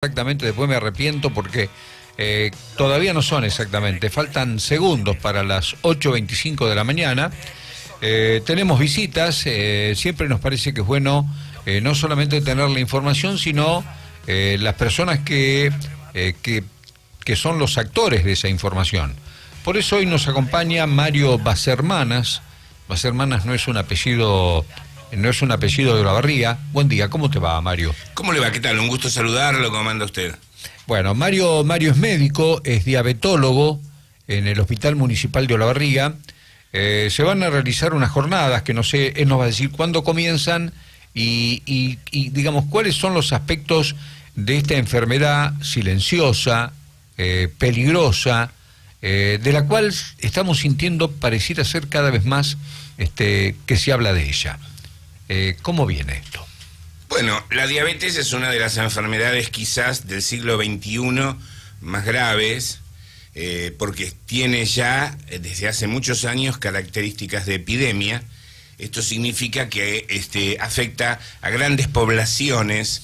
Exactamente, después me arrepiento porque todavía no son exactamente, faltan segundos para las 8:25 de la mañana. Tenemos visitas, siempre nos parece que es bueno no solamente tener la información, sino las personas que son los actores de esa información. Por eso hoy nos acompaña Mario Bassermanas. Bassermanas no es un apellido de Olavarría. Buen día, ¿cómo te va, Mario? ¿Cómo le va? ¿Qué tal? Un gusto saludarlo. ¿Cómo anda usted? Bueno, Mario es médico, es diabetólogo en el Hospital Municipal de Olavarría. Se van a realizar unas jornadas que no sé, él nos va a decir cuándo comienzan y digamos, cuáles son los aspectos de esta enfermedad silenciosa, peligrosa, de la cual estamos sintiendo pareciera ser cada vez más que se habla de ella. ¿Cómo viene esto? Bueno, la diabetes es una de las enfermedades quizás del siglo XXI más graves, porque tiene ya desde hace muchos años características de epidemia. Esto significa que afecta a grandes poblaciones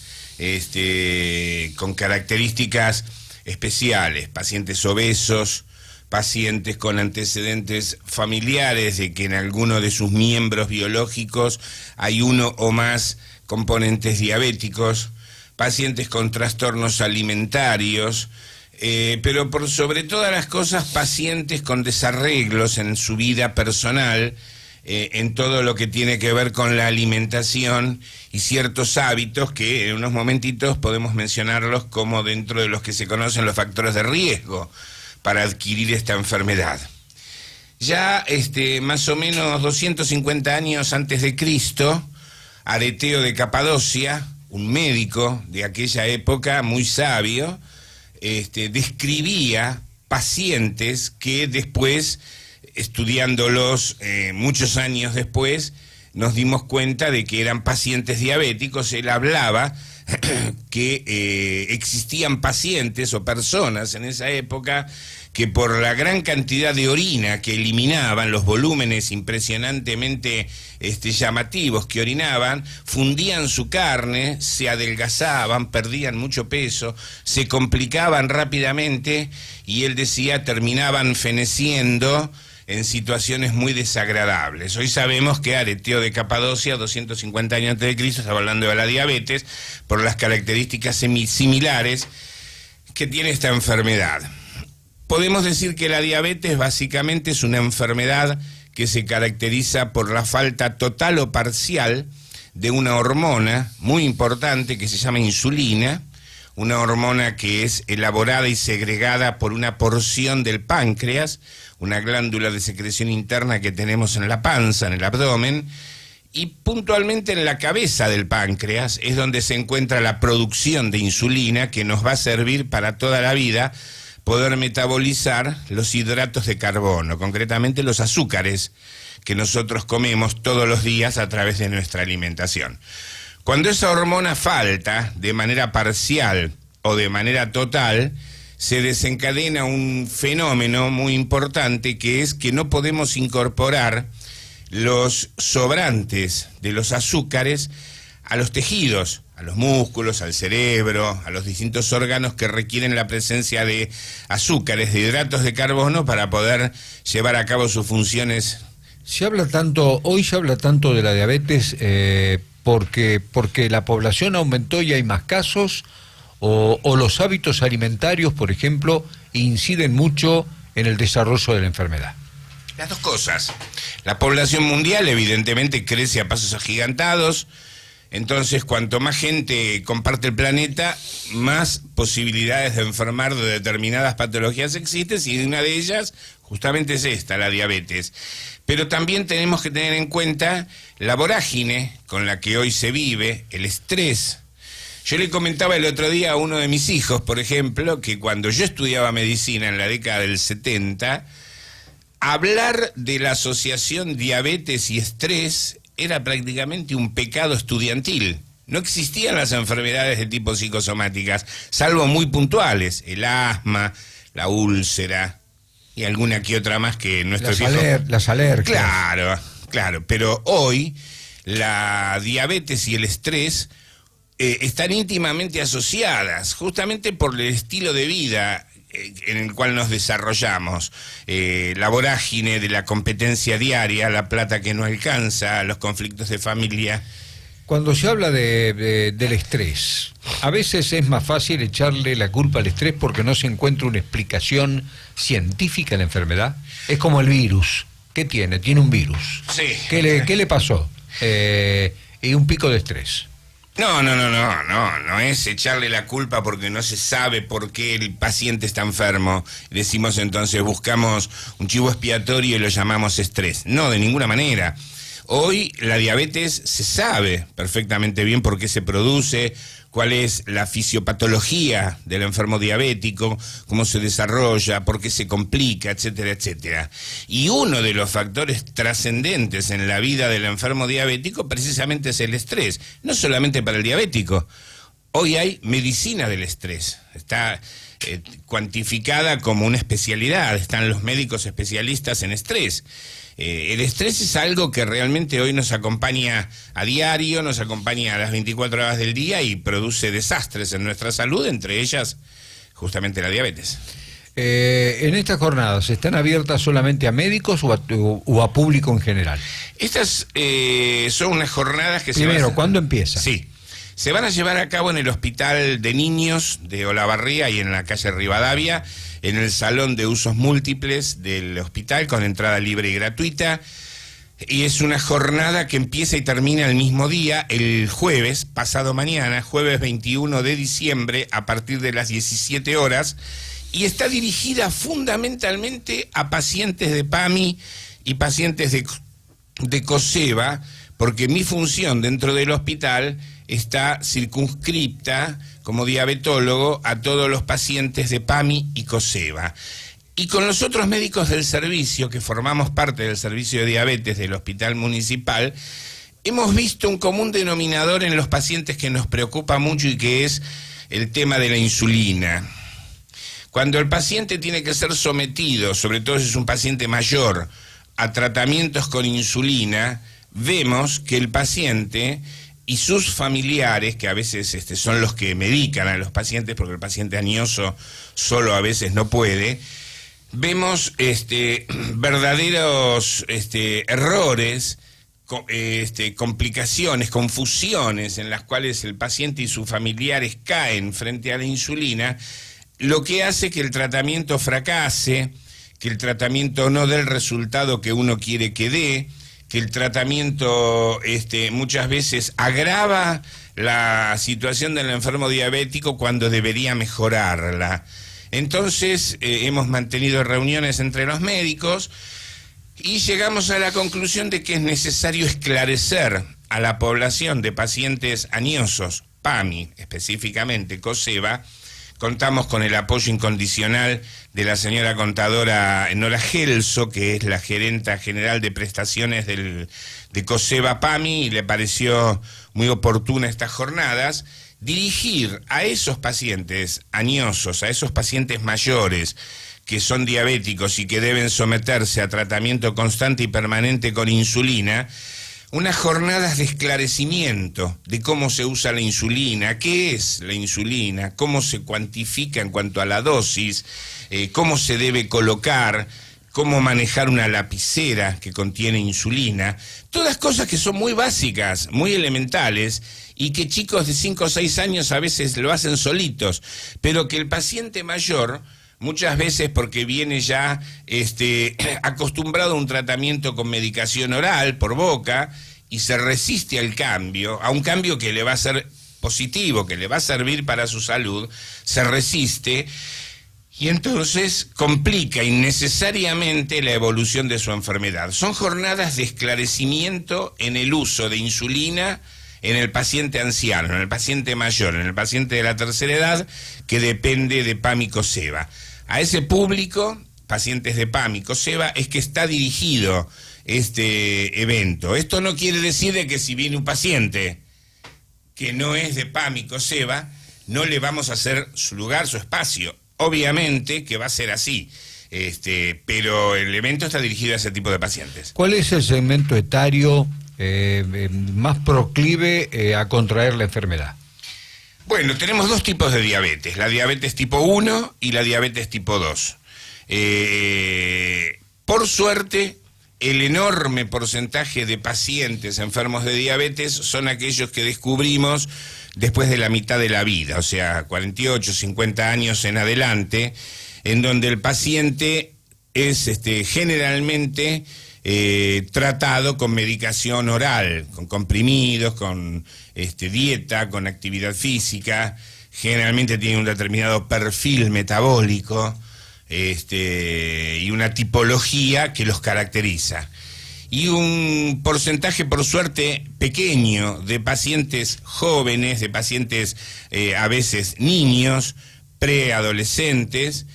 con características especiales, pacientes obesos, pacientes con antecedentes familiares de que en alguno de sus miembros biológicos hay uno o más componentes diabéticos, pacientes con trastornos alimentarios, pero por sobre todas las cosas pacientes con desarreglos en su vida personal, en todo lo que tiene que ver con la alimentación y ciertos hábitos que en unos momentitos podemos mencionarlos como dentro de los que se conocen los factores de riesgo para adquirir esta enfermedad. Ya más o menos 250 años antes de Cristo, Areteo de Capadocia, un médico de aquella época muy sabio, describía pacientes que después, estudiándolos muchos años después, nos dimos cuenta de que eran pacientes diabéticos. Él hablaba que existían pacientes o personas en esa época que por la gran cantidad de orina que eliminaban, los volúmenes impresionantemente llamativos que orinaban, fundían su carne, se adelgazaban, perdían mucho peso, se complicaban rápidamente y él decía terminaban feneciendo en situaciones muy desagradables. Hoy sabemos que Areteo de Capadocia, 250 años antes de Cristo, estaba hablando de la diabetes por las características similares que tiene esta enfermedad. Podemos decir que la diabetes básicamente es una enfermedad que se caracteriza por la falta total o parcial de una hormona muy importante que se llama insulina, una hormona que es elaborada y segregada por una porción del páncreas, una glándula de secreción interna que tenemos en la panza, en el abdomen, y puntualmente en la cabeza del páncreas es donde se encuentra la producción de insulina que nos va a servir para toda la vida poder metabolizar los hidratos de carbono, concretamente los azúcares que nosotros comemos todos los días a través de nuestra alimentación. Cuando esa hormona falta de manera parcial o de manera total, se desencadena un fenómeno muy importante que es que no podemos incorporar los sobrantes de los azúcares a los tejidos, a los músculos, al cerebro, a los distintos órganos que requieren la presencia de azúcares, de hidratos de carbono para poder llevar a cabo sus funciones. Hoy se habla tanto de la diabetes porque la población aumentó y hay más casos, o los hábitos alimentarios, por ejemplo, inciden mucho en el desarrollo de la enfermedad. Las dos cosas. La población mundial evidentemente crece a pasos agigantados. Entonces, cuanto más gente comparte el planeta, más posibilidades de enfermar de determinadas patologías existen, y una de ellas justamente es esta, la diabetes. Pero también tenemos que tener en cuenta la vorágine con la que hoy se vive, el estrés. Yo le comentaba el otro día a uno de mis hijos, por ejemplo, que cuando yo estudiaba medicina en la década del 70, hablar de la asociación diabetes y estrés era prácticamente un pecado estudiantil. No existían las enfermedades de tipo psicosomáticas, salvo muy puntuales, el asma, la úlcera y alguna que otra más que nuestros hijos... Las alergias. Claro, pero hoy la diabetes y el estrés están íntimamente asociadas, justamente por el estilo de vida en el cual nos desarrollamos, la vorágine de la competencia diaria, la plata que no alcanza, los conflictos de familia. Cuando se habla del estrés, a veces es más fácil echarle la culpa al estrés porque no se encuentra una explicación científica a la enfermedad. Es como el virus. ¿Qué tiene? Tiene un virus. Sí. ¿Qué le pasó? Y un pico de estrés. No es echarle la culpa porque no se sabe por qué el paciente está enfermo. Decimos entonces, buscamos un chivo expiatorio y lo llamamos estrés. No, de ninguna manera. Hoy la diabetes se sabe perfectamente bien por qué se produce, cuál es la fisiopatología del enfermo diabético, cómo se desarrolla, por qué se complica, etcétera, etcétera. Y uno de los factores trascendentes en la vida del enfermo diabético precisamente es el estrés, no solamente para el diabético. Hoy hay medicina del estrés, está cuantificada como una especialidad, están los médicos especialistas en estrés. El estrés es algo que realmente hoy nos acompaña a diario, nos acompaña a las 24 horas del día y produce desastres en nuestra salud, entre ellas justamente la diabetes. En estas jornadas, ¿están abiertas solamente a médicos o a público en general? Estas son unas jornadas que Primero, ¿cuándo empieza? Sí, se van a llevar a cabo en el Hospital de Niños de Olavarría y en la calle Rivadavia, en el Salón de Usos Múltiples del hospital, con entrada libre y gratuita. Y es una jornada que empieza y termina el mismo día, el jueves, pasado mañana, jueves 21 de diciembre, a partir de las 17 horas, y está dirigida fundamentalmente a pacientes de PAMI y pacientes de COSEBA, porque mi función dentro del hospital está circunscripta como diabetólogo a todos los pacientes de PAMI y COSEBA. Y con los otros médicos del servicio, que formamos parte del servicio de diabetes del hospital municipal, hemos visto un común denominador en los pacientes que nos preocupa mucho y que es el tema de la insulina. Cuando el paciente tiene que ser sometido, sobre todo si es un paciente mayor, a tratamientos con insulina, vemos que el paciente y sus familiares, que a veces son los que medican a los pacientes, porque el paciente añoso solo a veces no puede, vemos verdaderos errores, complicaciones, confusiones en las cuales el paciente y sus familiares caen frente a la insulina, lo que hace que el tratamiento fracase, que el tratamiento no dé el resultado que uno quiere que dé, que el tratamiento muchas veces agrava la situación del enfermo diabético cuando debería mejorarla. Entonces hemos mantenido reuniones entre los médicos y llegamos a la conclusión de que es necesario esclarecer a la población de pacientes añosos, PAMI específicamente, COSEBA. Contamos con el apoyo incondicional de la señora contadora Nora Gelso, que es la gerenta general de prestaciones de COSEBA PAMI, y le pareció muy oportuna estas jornadas, dirigir a esos pacientes añosos, a esos pacientes mayores que son diabéticos y que deben someterse a tratamiento constante y permanente con insulina, unas jornadas de esclarecimiento de cómo se usa la insulina, qué es la insulina, cómo se cuantifica en cuanto a la dosis, cómo se debe colocar, cómo manejar una lapicera que contiene insulina, todas cosas que son muy básicas, muy elementales, y que chicos de 5 o 6 años a veces lo hacen solitos, pero que el paciente mayor, muchas veces porque viene ya acostumbrado a un tratamiento con medicación oral por boca y se resiste al cambio, a un cambio que le va a ser positivo, que le va a servir para su salud, se resiste y entonces complica innecesariamente la evolución de su enfermedad. Son jornadas de esclarecimiento en el uso de insulina en el paciente anciano, en el paciente mayor, en el paciente de la tercera edad que depende de PAMI COSEBA. A ese público, pacientes de PAMI COSEBA, es que está dirigido este evento. Esto no quiere decir de que si viene un paciente que no es de PAMI COSEBA, no le vamos a hacer su lugar, su espacio. Obviamente que va a ser así, pero el evento está dirigido a ese tipo de pacientes. ¿Cuál es el segmento etario más proclive a contraer la enfermedad? Bueno, tenemos dos tipos de diabetes, la diabetes tipo 1 y la diabetes tipo 2. Por suerte, el enorme porcentaje de pacientes enfermos de diabetes son aquellos que descubrimos después de la mitad de la vida, o sea, 48, 50 años en adelante, en donde el paciente es generalmente tratado con medicación oral, con comprimidos, con dieta, con actividad física, generalmente tiene un determinado perfil metabólico y una tipología que los caracteriza. Y un porcentaje, por suerte, pequeño de pacientes jóvenes, de pacientes a veces niños, preadolescentes,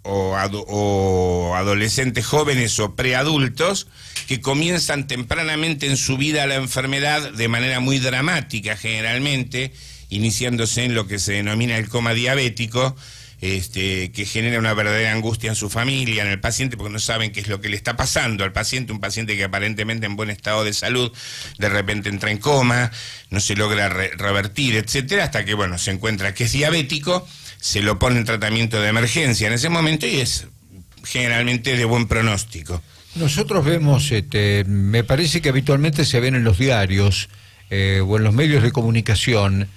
o adolescentes jóvenes o preadultos que comienzan tempranamente en su vida la enfermedad de manera muy dramática generalmente, iniciándose en lo que se denomina el coma diabético, que genera una verdadera angustia en su familia, en el paciente, porque no saben qué es lo que le está pasando al paciente, un paciente que aparentemente en buen estado de salud, de repente entra en coma, no se logra revertir, etcétera, hasta que, bueno, se encuentra que es diabético, se lo pone en tratamiento de emergencia en ese momento y es generalmente de buen pronóstico. Nosotros vemos, me parece que habitualmente se ven en los diarios o en los medios de comunicación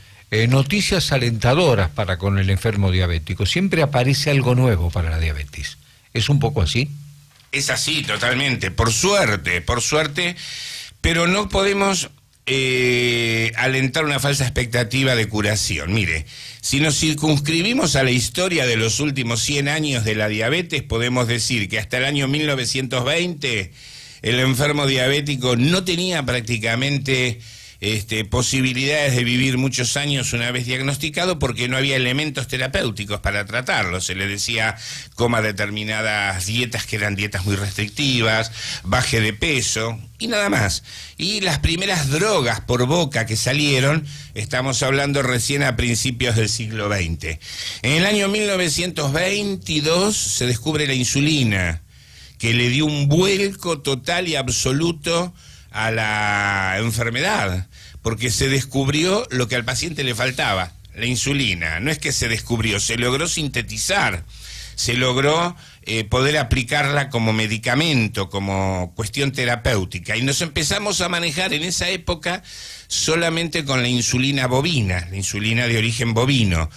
noticias alentadoras para con el enfermo diabético. Siempre aparece algo nuevo para la diabetes. ¿Es un poco así? Es así, totalmente. Por suerte, pero no podemos alentar una falsa expectativa de curación. Mire, si nos circunscribimos a la historia de los últimos 100 años de la diabetes, podemos decir que hasta el año 1920 el enfermo diabético no tenía prácticamente posibilidades de vivir muchos años una vez diagnosticado, porque no había elementos terapéuticos para tratarlo. Se le decía coma determinadas dietas que eran dietas muy restrictivas, baje de peso y nada más. Y las primeras drogas por boca que salieron, estamos hablando recién a principios del siglo XX. En el año 1922 se descubre la insulina, que le dio un vuelco total y absoluto a la enfermedad, porque se descubrió lo que al paciente le faltaba, la insulina. No es que se descubrió, se logró sintetizar, se logró poder aplicarla como medicamento, como cuestión terapéutica, y nos empezamos a manejar en esa época solamente con la insulina bovina, la insulina de origen bovino,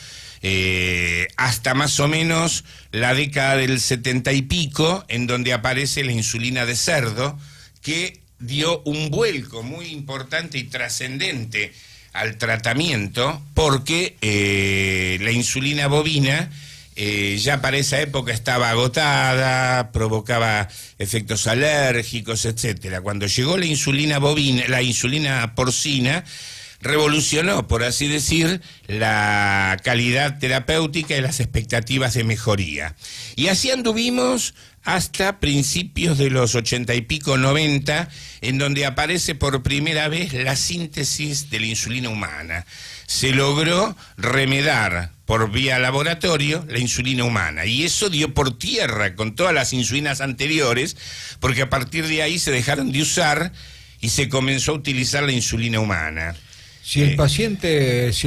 hasta más o menos la década del 70 y pico, en donde aparece la insulina de cerdo, que dio un vuelco muy importante y trascendente al tratamiento, porque la insulina bovina ya para esa época estaba agotada, provocaba efectos alérgicos, etcétera. Cuando llegó la insulina bovina, la insulina porcina, revolucionó, por así decir, la calidad terapéutica y las expectativas de mejoría. Y así anduvimos hasta principios de los 80 y pico, 90, en donde aparece por primera vez la síntesis de la insulina humana. Se logró remedar por vía laboratorio la insulina humana, y eso dio por tierra con todas las insulinas anteriores, porque a partir de ahí se dejaron de usar y se comenzó a utilizar la insulina humana. Si el paciente es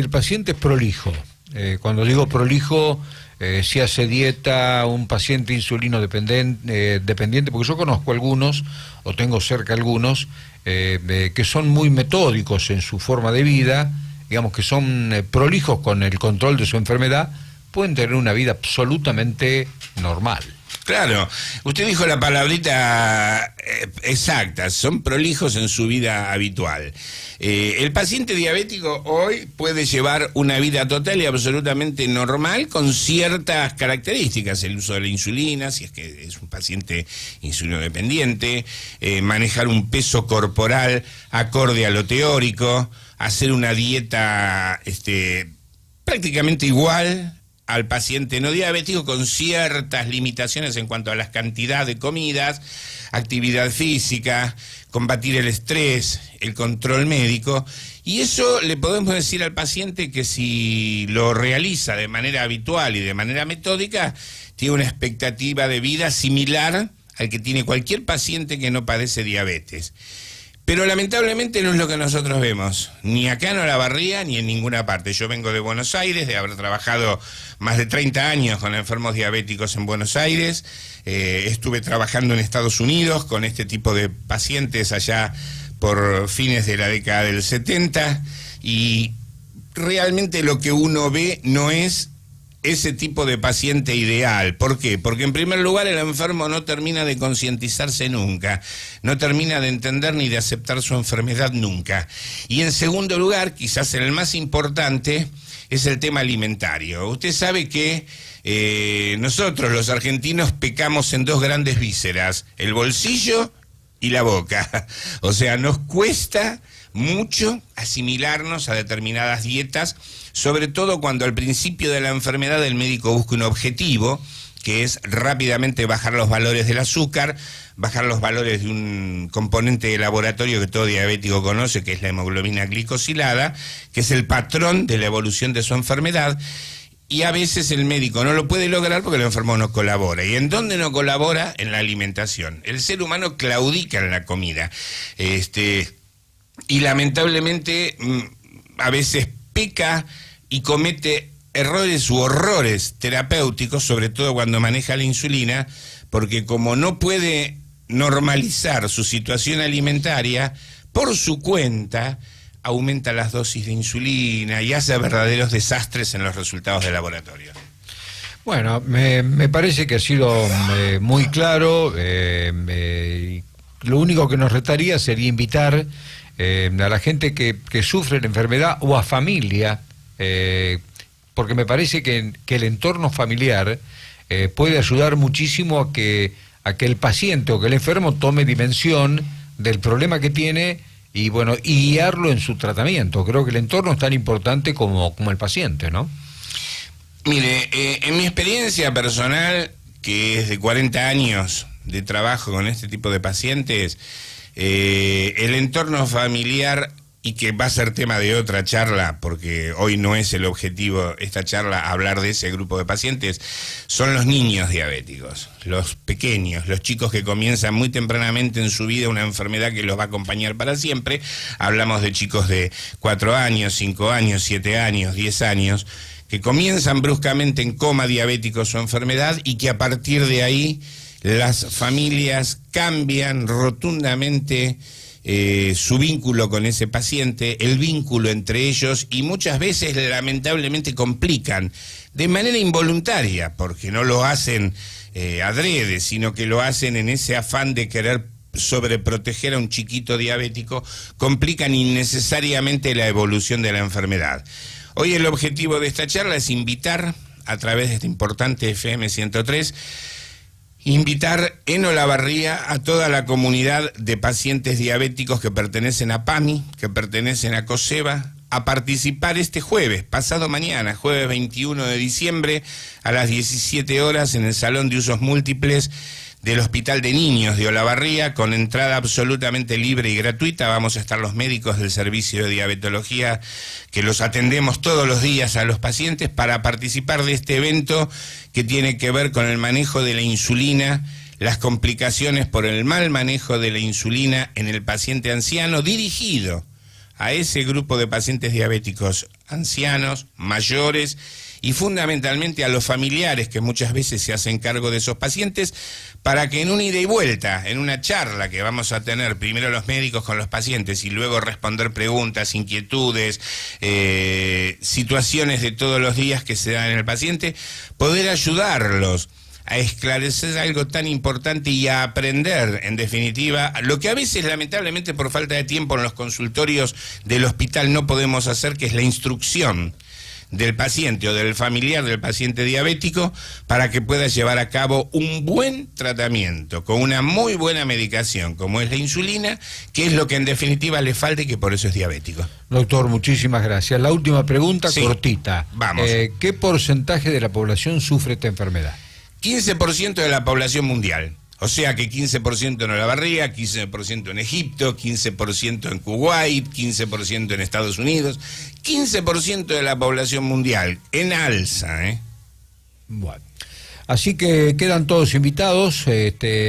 prolijo, cuando digo prolijo, si hace dieta, un paciente insulino dependiente, porque yo conozco algunos, o tengo cerca algunos, que son muy metódicos en su forma de vida, digamos que son prolijos con el control de su enfermedad, pueden tener una vida absolutamente normal. Claro, usted dijo la palabrita exacta, son prolijos en su vida habitual. El paciente diabético hoy puede llevar una vida total y absolutamente normal con ciertas características: el uso de la insulina, si es que es un paciente insulinodependiente, manejar un peso corporal acorde a lo teórico, hacer una dieta prácticamente igual al paciente no diabético, con ciertas limitaciones en cuanto a las cantidades de comidas, actividad física, combatir el estrés, el control médico. Y eso le podemos decir al paciente que si lo realiza de manera habitual y de manera metódica, tiene una expectativa de vida similar al que tiene cualquier paciente que no padece diabetes. Pero lamentablemente no es lo que nosotros vemos, ni acá en Olavarría ni en ninguna parte. Yo vengo de Buenos Aires, de haber trabajado más de 30 años con enfermos diabéticos en Buenos Aires. Estuve trabajando en Estados Unidos con este tipo de pacientes allá por fines de la década del 70, y realmente lo que uno ve no es ese tipo de paciente ideal. ¿Por qué? Porque en primer lugar el enfermo no termina de concientizarse nunca, no termina de entender ni de aceptar su enfermedad nunca. Y en segundo lugar, quizás el más importante, es el tema alimentario. Usted sabe que nosotros los argentinos pecamos en dos grandes vísceras, el bolsillo y la boca. O sea, nos cuesta mucho asimilarnos a determinadas dietas, sobre todo cuando al principio de la enfermedad el médico busca un objetivo, que es rápidamente bajar los valores del azúcar, bajar los valores de un componente de laboratorio que todo diabético conoce, que es la hemoglobina glicosilada, que es el patrón de la evolución de su enfermedad. Y a veces el médico no lo puede lograr porque el enfermo no colabora. ¿Y en dónde no colabora? En la alimentación. El ser humano claudica en la comida. Y lamentablemente a veces peca y comete errores u horrores terapéuticos, sobre todo cuando maneja la insulina, porque como no puede normalizar su situación alimentaria, por su cuenta aumenta las dosis de insulina y hace verdaderos desastres en los resultados de laboratorio. Bueno, me parece que ha sido muy claro. Lo único que nos restaría sería invitar a la gente que sufre la enfermedad o a familia, porque me parece que el entorno familiar puede ayudar muchísimo a que el paciente o que el enfermo tome dimensión del problema que tiene y bueno, y guiarlo en su tratamiento. Creo que el entorno es tan importante como el paciente, ¿no? Mire, en mi experiencia personal, que es de 40 años de trabajo con este tipo de pacientes, el entorno familiar, y que va a ser tema de otra charla, porque hoy no es el objetivo esta charla hablar de ese grupo de pacientes, son los niños diabéticos, los pequeños, los chicos que comienzan muy tempranamente en su vida una enfermedad que los va a acompañar para siempre. Hablamos de chicos de 4 años, 5 años, 7 años, 10 años, que comienzan bruscamente en coma diabético su enfermedad y que a partir de ahí las familias cambian rotundamente su vínculo con ese paciente, el vínculo entre ellos, y muchas veces lamentablemente complican de manera involuntaria, porque no lo hacen adrede, sino que lo hacen en ese afán de querer sobreproteger a un chiquito diabético, complican innecesariamente la evolución de la enfermedad. Hoy el objetivo de esta charla es invitar, a través de este importante FM 103, invitar en Olavarría a toda la comunidad de pacientes diabéticos que pertenecen a PAMI, que pertenecen a COSEBA, a participar este jueves, pasado mañana, jueves 21 de diciembre, a las 17 horas en el Salón de Usos Múltiples del Hospital de Niños de Olavarría, con entrada absolutamente libre y gratuita. Vamos a estar los médicos del servicio de diabetología, que los atendemos todos los días a los pacientes, para participar de este evento que tiene que ver con el manejo de la insulina, las complicaciones por el mal manejo de la insulina en el paciente anciano, dirigido a ese grupo de pacientes diabéticos ancianos, mayores, y fundamentalmente a los familiares que muchas veces se hacen cargo de esos pacientes, para que en una ida y vuelta, en una charla que vamos a tener primero los médicos con los pacientes y luego responder preguntas, inquietudes, situaciones de todos los días que se dan en el paciente, poder ayudarlos a esclarecer algo tan importante y a aprender, en definitiva, lo que a veces lamentablemente por falta de tiempo en los consultorios del hospital no podemos hacer, que es la instrucción del paciente o del familiar del paciente diabético, para que pueda llevar a cabo un buen tratamiento con una muy buena medicación como es la insulina, que es lo que en definitiva le falta y que por eso es diabético. Doctor, muchísimas gracias. La última pregunta, sí, cortita. Vamos. ¿Qué porcentaje de la población sufre esta enfermedad? 15% de la población mundial. O sea que 15% en Olavarría, 15% en Egipto, 15% en Kuwait, 15% en Estados Unidos, 15% de la población mundial, en alza, ¿eh? Bueno, así que quedan todos invitados,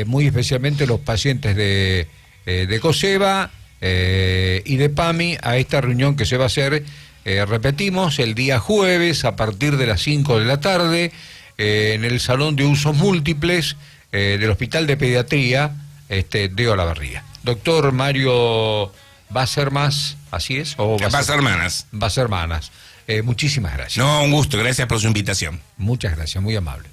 muy especialmente los pacientes de COSEBA, y de PAMI a esta reunión que se va a hacer, repetimos, el día jueves a partir de las 5 de la tarde en el Salón de Usos Múltiples del Hospital de Pediatría de Olavarría. Doctor Mario Bassermas, ¿así es? ¿O Bassermanas. Bassermanas. Muchísimas gracias. No, un gusto, gracias por su invitación. Muchas gracias, muy amable.